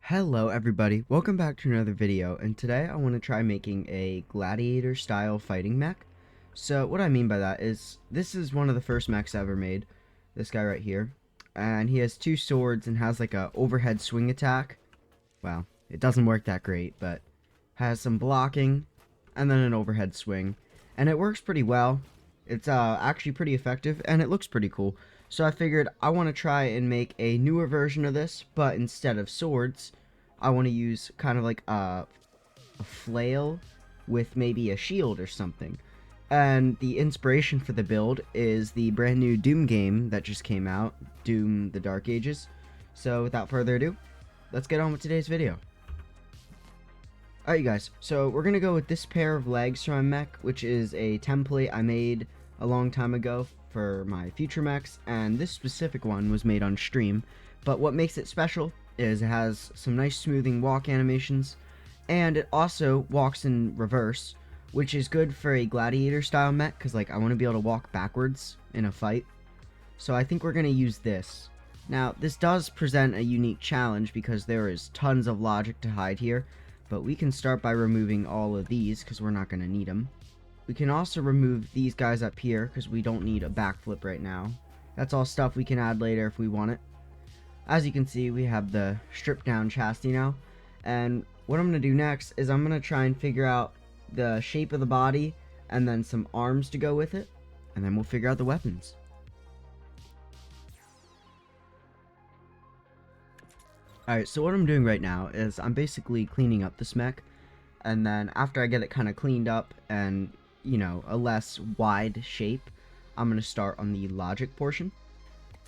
Hello everybody, welcome back to another video, and today I want to try making a Gladiator style fighting mech. So what I mean by that is, this is one of the first mechs I ever made, this guy right here, and he has two swords and has like a overhead swing attack. Well, it doesn't work that great, but has some blocking, and then an overhead swing, and it works pretty well. It's actually pretty effective, and it looks pretty cool. So I figured I want to try and make a newer version of this, but instead of swords, I want to use kind of like a flail with maybe a shield or something. And the inspiration for the build is the brand new Doom game that just came out, Doom the Dark Ages. So without further ado, let's get on with today's video. Alright you guys, so we're going to go with this pair of legs for my mech, which is a template I made a long time ago for my future mechs, and this specific one was made on stream. But what makes it special is it has some nice smoothing walk animations, and it also walks in reverse, which is good for a gladiator style mech, because like I want to be able to walk backwards in a fight. So I think we're going to use this. Now this does present a unique challenge because there is tons of logic to hide here, but we can start by removing all of these because we're not going to need them. We can also remove these guys up here because we don't need a backflip right now. That's all stuff we can add later if we want it. As you can see, we have the stripped down chassis now, and what I'm going to do next is I'm going to try and figure out the shape of the body and then some arms to go with it, and then we'll figure out the weapons. Alright, so what I'm doing right now is I'm basically cleaning up this mech, and then after I get it kind of cleaned up and, you know, a less wide shape, I'm going to start on the logic portion.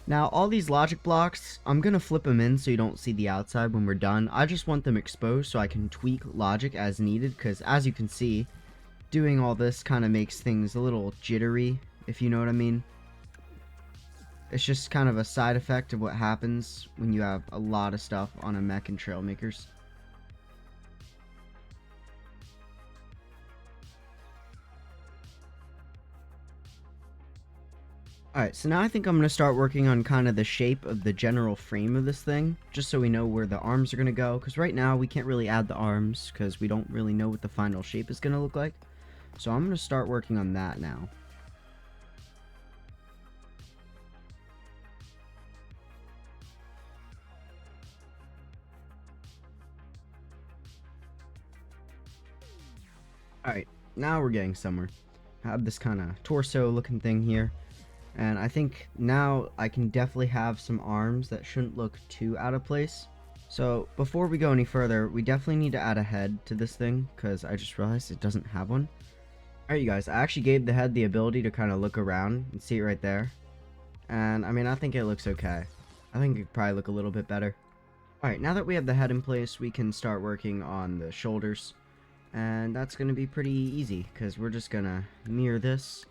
Now, all these logic blocks, I'm going to flip them in so you don't see the outside when we're done. I just want them exposed so I can tweak logic as needed, because as you can see, doing all this kind of makes things a little jittery, if you know what I mean. It's just kind of a side effect of what happens when you have a lot of stuff on a mech and Trailmakers. Alright, so now I think I'm going to start working on kind of the shape of the general frame of this thing, just so we know where the arms are going to go, because right now we can't really add the arms, because we don't really know what the final shape is going to look like. So I'm going to start working on that now. Alright, now we're getting somewhere. I have this kind of torso looking thing here. And I think now I can definitely have some arms that shouldn't look too out of place. So before we go any further, we definitely need to add a head to this thing, because I just realized it doesn't have one. Alright you guys, I actually gave the head the ability to kind of look around and see it right there. And I mean, I think it looks okay. I think it could probably look a little bit better. Alright, now that we have the head in place, we can start working on the shoulders. And that's going to be pretty easy, because we're just going to mirror this.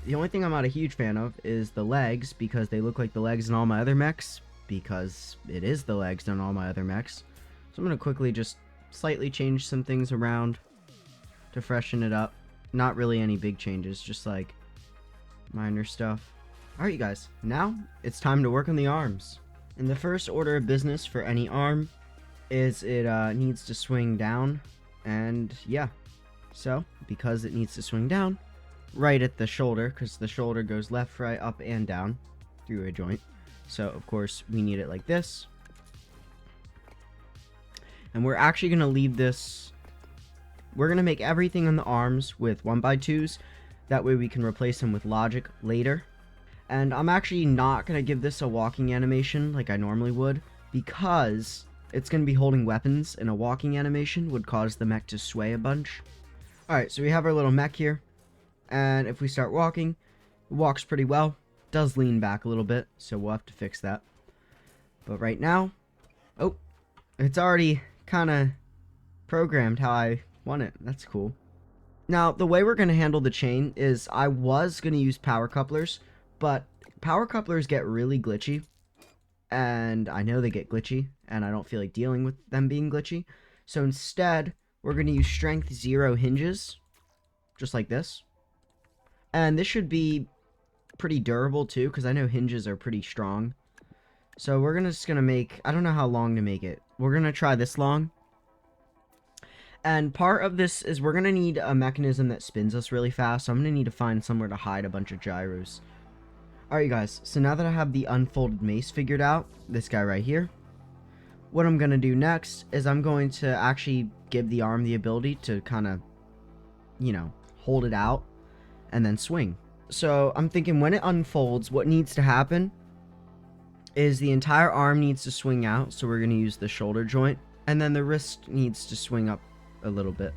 The only thing I'm not a huge fan of is the legs, because they look like the legs in all my other mechs, because it is the legs in all my other mechs. So I'm going to quickly just slightly change some things around to freshen it up. Not really any big changes, just like minor stuff. Alright you guys, now it's time to work on the arms. And the first order of business for any arm is it needs to swing down, and yeah. So, because it needs to swing down, right at the shoulder, because the shoulder goes left, right, up, and down through a joint. So, of course, we need it like this. And we're actually going to leave this... We're going to make everything on the arms with 1x2s. That way we can replace them with logic later. And I'm actually not going to give this a walking animation like I normally would, because it's going to be holding weapons, and a walking animation would cause the mech to sway a bunch. Alright, so we have our little mech here. And if we start walking, it walks pretty well. It does lean back a little bit, so we'll have to fix that. But right now, oh, it's already kind of programmed how I want it. That's cool. Now, the way we're going to handle the chain is I was going to use power couplers, but power couplers get really glitchy. And I know they get glitchy, and I don't feel like dealing with them being glitchy. So instead, we're going to use strength 0 hinges, just like this. And this should be pretty durable too, because I know hinges are pretty strong. So we're just gonna make, I don't know how long to make it. We're gonna try this long. And part of this is we're gonna need a mechanism that spins us really fast. So I'm gonna need to find somewhere to hide a bunch of gyros. Alright guys, so now that I have the unfolded mace figured out, this guy right here, what I'm gonna do next is I'm going to actually give the arm the ability to kind of, you know, hold it out and then swing. So I'm thinking when it unfolds, what needs to happen is the entire arm needs to swing out. So we're going to use the shoulder joint, and then the wrist needs to swing up a little bit.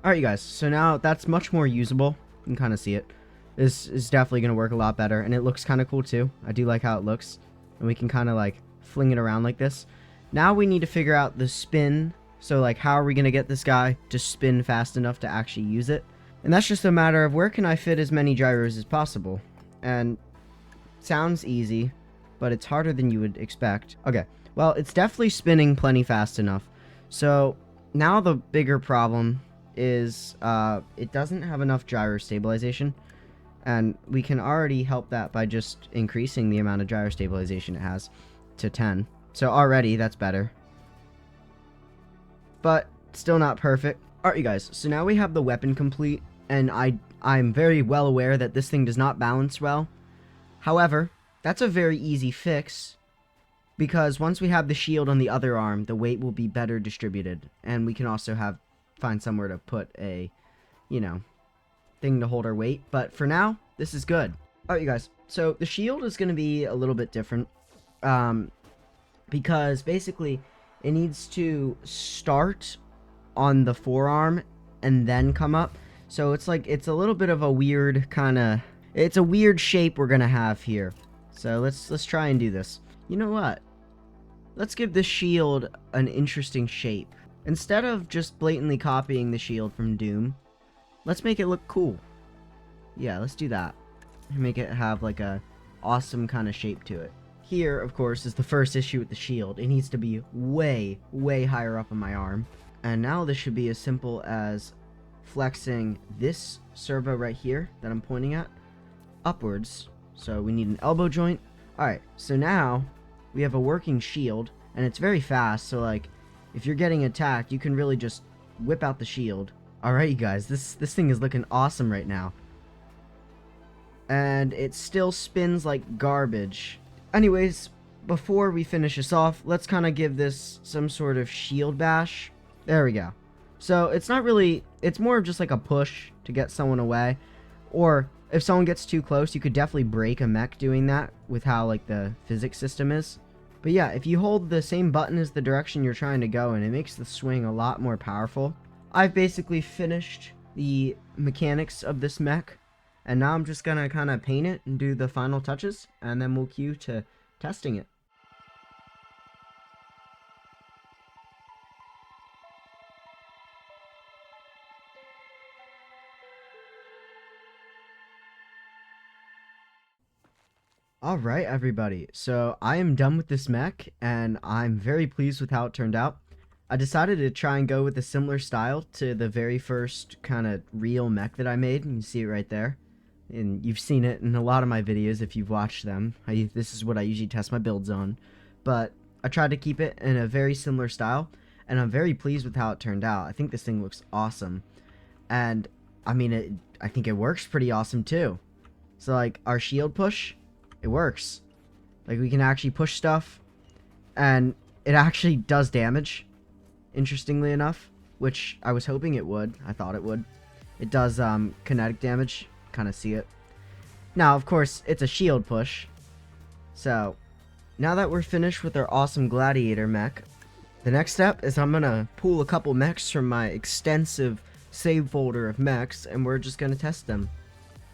Alright you guys, so now that's much more usable. You can kind of see it. This is definitely going to work a lot better, and it looks kind of cool too. I do like how it looks, and we can kind of like fling it around like this. Now we need to figure out the spin. So like, how are we going to get this guy to spin fast enough to actually use it? And that's just a matter of where can I fit as many gyros as possible. And sounds easy, but it's harder than you would expect. Okay, well, it's definitely spinning plenty fast enough. So now the bigger problem is it doesn't have enough gyro stabilization. And we can already help that by just increasing the amount of gyro stabilization it has to 10. So already that's better. But still not perfect. Alright you guys, so now we have the weapon complete, and I'm very well aware that this thing does not balance well. However, that's a very easy fix, because once we have the shield on the other arm, the weight will be better distributed, and we can also find somewhere to put a, you know, thing to hold our weight. But for now, this is good. Alright you guys, so the shield is going to be a little bit different, because basically it needs to start on the forearm and then come up. So it's like, it's a little bit of a weird kind of, it's a weird shape we're gonna have here. So let's try and do this. You know what? Let's give this shield an interesting shape. Instead of just blatantly copying the shield from Doom, let's make it look cool. Yeah, let's do that. Make it have like a awesome kind of shape to it. Here, of course, is the first issue with the shield. It needs to be way, way higher up on my arm. And now this should be as simple as flexing this servo right here that I'm pointing at upwards. So we need an elbow joint. Alright, so now we have a working shield, and it's very fast. So like, if you're getting attacked, you can really just whip out the shield. Alright you guys, this thing is looking awesome right now. And it still spins like garbage. Anyways, before we finish this off, let's kind of give this some sort of shield bash. There we go. So it's not really, it's more of just like a push to get someone away. Or if someone gets too close, you could definitely break a mech doing that with how like the physics system is. But yeah, if you hold the same button as the direction you're trying to go, and it makes the swing a lot more powerful. I've basically finished the mechanics of this mech. And now I'm just gonna kind of paint it and do the final touches, and then we'll cue to testing it. Alright everybody, so I am done with this mech, and I'm very pleased with how it turned out. I decided to try and go with a similar style to the very first kind of real mech that I made. You can see it right there. And you've seen it in a lot of my videos if you've watched them. This is what I usually test my builds on. But I tried to keep it in a very similar style, and I'm very pleased with how it turned out. I think this thing looks awesome. And, I mean, I think it works pretty awesome too. So, like, our shield push, it works. Like, we can actually push stuff, and it actually does damage, interestingly enough, which I was hoping it would. I thought it would. It does kinetic damage. Kind of see it. Now, of course, it's a shield push. So, now that we're finished with our awesome Gladiator mech, the next step is I'm gonna pull a couple mechs from my extensive save folder of mechs, and we're just gonna test them.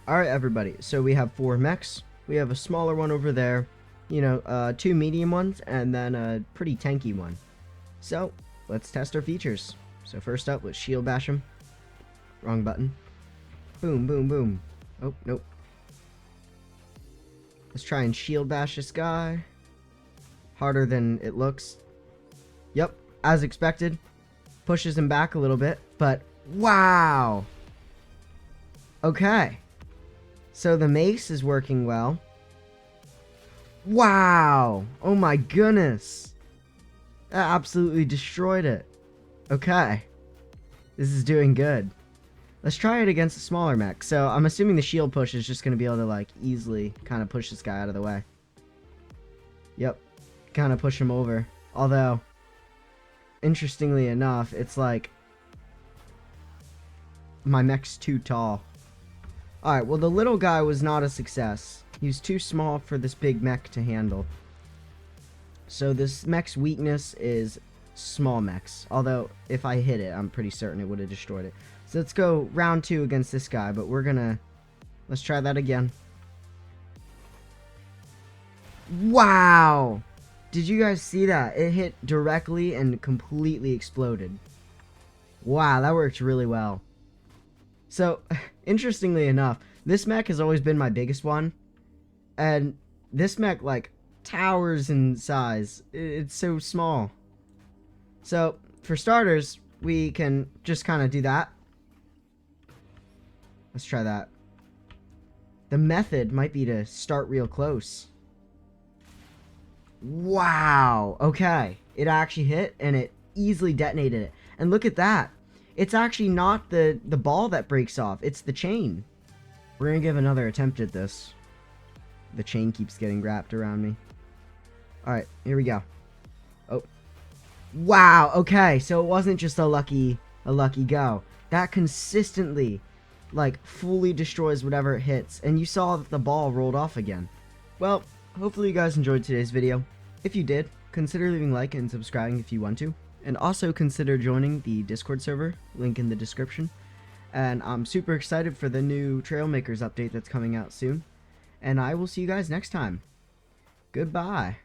Alright everybody, so we have 4 mechs. We have a smaller one over there, you know, 2 medium ones, and then a pretty tanky one. So, let's test our features. So first up, let's shield bash him. Wrong button. Boom, boom, boom. Oh, nope. Let's try and shield bash this guy. Harder than it looks. Yep, as expected. Pushes him back a little bit, but wow! Okay. So the mace is working well. Wow! Oh my goodness! That absolutely destroyed it. Okay. This is doing good. Let's try it against a smaller mech. So I'm assuming the shield push is just going to be able to like easily kind of push this guy out of the way. Yep. Kind of push him over. Although, interestingly enough, it's like my mech's too tall. Alright, well the little guy was not a success. He was too small for this big mech to handle. So this mech's weakness is small mechs. Although, if I hit it, I'm pretty certain it would have destroyed it. So let's go round 2 against this guy, but let's try that again. Wow! Did you guys see that? It hit directly and completely exploded. Wow, that worked really well. So, interestingly enough, this mech has always been my biggest one. And this mech, like, towers in size. It's so small. So, for starters, we can just kind of do that. Let's try that. The method might be to start real close. Wow. Okay. It actually hit, and it easily detonated it. And look at that. It's actually not the ball that breaks off. It's the chain. We're going to give another attempt at this. The chain keeps getting wrapped around me. Alright, here we go. Oh. Wow. Okay. So it wasn't just a lucky go. That consistently, like, fully destroys whatever it hits. And you saw that the ball rolled off again. Well, hopefully you guys enjoyed today's video. If you did, consider leaving a like and subscribing if you want to. And also consider joining the Discord server, link in the description. And I'm super excited for the new Trailmakers update that's coming out soon. And I will see you guys next time. Goodbye.